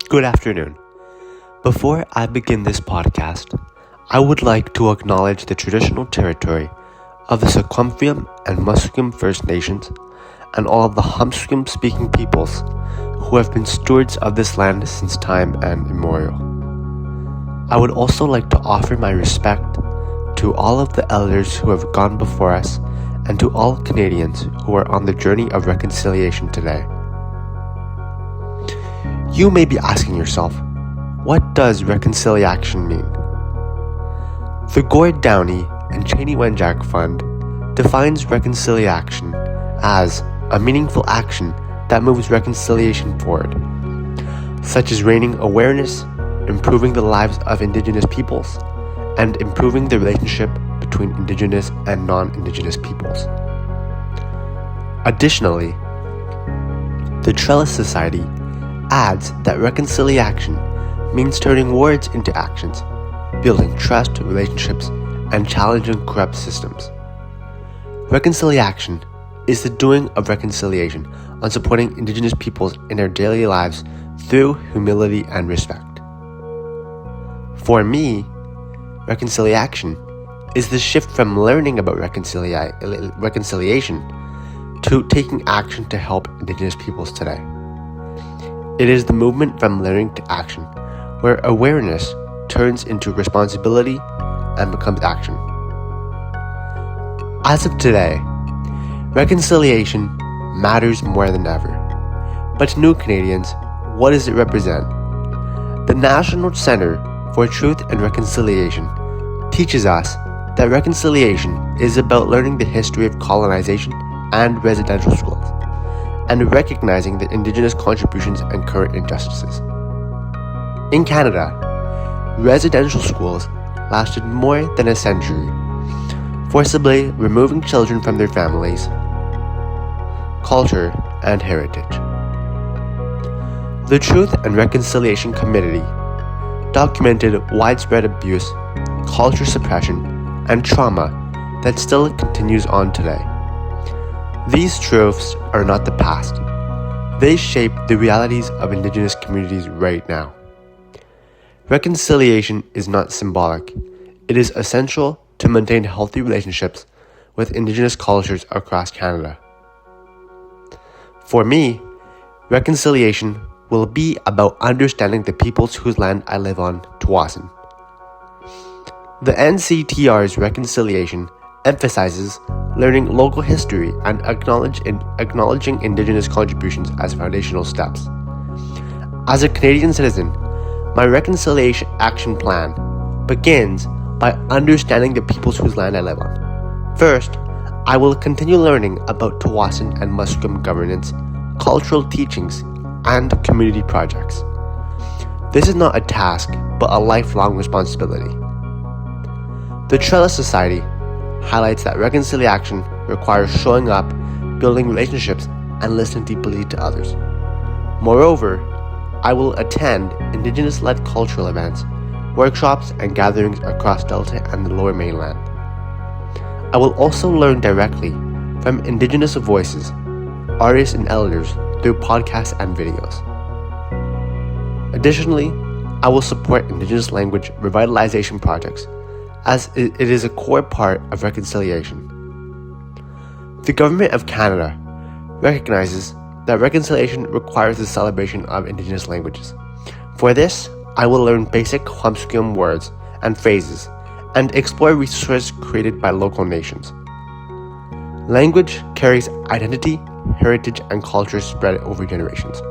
Good afternoon. Before I begin this podcast, I would like to acknowledge the traditional territory of the Secwepemc and Musqueam First Nations and all of the Humsqueam speaking peoples who have been stewards of this land since time and immemorial. I would also like to offer my respect to all of the elders who have gone before us and to all Canadians who are on the journey of reconciliation today. You may be asking yourself, what does reconciliation mean? The Gord Downie and Cheney Wenjack Fund defines reconciliation as a meaningful action that moves reconciliation forward, such as raising awareness, improving the lives of Indigenous peoples, and improving the relationship between Indigenous and non-Indigenous peoples. Additionally, the Trellis Society adds that reconciliation means turning words into actions, building trust, relationships, and challenging corrupt systems. Reconciliation is the doing of reconciliation on supporting Indigenous peoples in their daily lives through humility and respect. For me, reconciliation is the shift from learning about reconciliation to taking action to help Indigenous peoples today. It is the movement from learning to action, where awareness turns into responsibility and becomes action. As of today, reconciliation matters more than ever. But to new Canadians, what does it represent? The National Centre for Truth and Reconciliation teaches us that reconciliation is about learning the history of colonization and residential schools, and recognizing the Indigenous contributions and current injustices. In Canada, residential schools lasted more than a century, forcibly removing children from their families, culture, and heritage. The Truth and Reconciliation Committee documented widespread abuse, culture suppression, and trauma that still continues on today. These truths are not the past. They shape the realities of Indigenous communities right now. Reconciliation is not symbolic. It is essential to maintain healthy relationships with Indigenous cultures across Canada. For me, reconciliation will be about understanding the peoples whose land I live on, Tsawwassen. The NCTR's reconciliation emphasizes learning local history and acknowledging Indigenous contributions as foundational steps. As a Canadian citizen, my reconciliation action plan begins by understanding the peoples whose land I live on. First, I will continue learning about Tsawwassen and Musqueam governance, cultural teachings, and community projects. This is not a task, but a lifelong responsibility. The Trellis Society highlights that reconciliation requires showing up, building relationships, and listening deeply to others. Moreover, I will attend Indigenous-led cultural events, workshops, and gatherings across Delta and the Lower Mainland. I will also learn directly from Indigenous voices, artists, and elders through podcasts and videos. Additionally, I will support Indigenous language revitalization projects, as it is a core part of reconciliation. The Government of Canada recognizes that reconciliation requires the celebration of Indigenous languages. For this, I will learn basic Humsqueam words and phrases and explore resources created by local nations. Language carries identity, heritage, and culture spread over generations.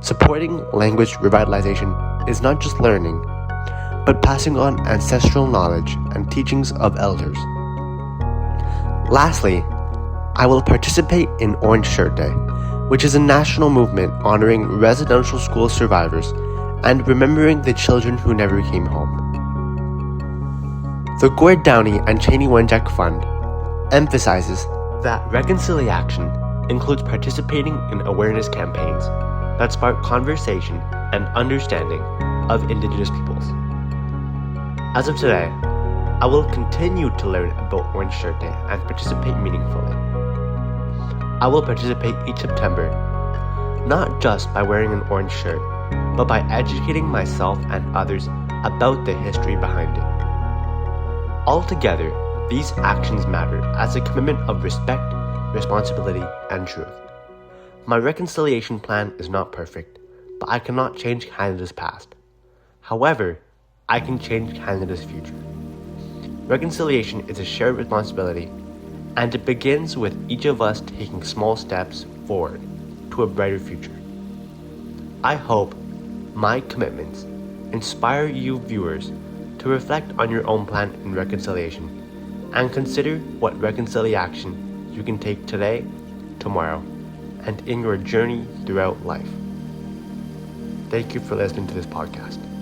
Supporting language revitalization is not just learning, but passing on ancestral knowledge and teachings of elders. Lastly, I will participate in Orange Shirt Day, which is a national movement honoring residential school survivors and remembering the children who never came home. The Gord Downie and Cheney Wenjack Fund emphasizes that reconciliation includes participating in awareness campaigns that spark conversation and understanding of Indigenous peoples. As of today, I will continue to learn about Orange Shirt Day and participate meaningfully. I will participate each September, not just by wearing an orange shirt, but by educating myself and others about the history behind it. Altogether, these actions matter as a commitment of respect, responsibility, and truth. My reconciliation plan is not perfect, but I cannot change Canada's past. However, I can change Canada's future. Reconciliation is a shared responsibility, and it begins with each of us taking small steps forward to a brighter future. I hope my commitments inspire you viewers to reflect on your own plan in reconciliation and consider what reconciliation you can take today, tomorrow, and in your journey throughout life. Thank you for listening to this podcast.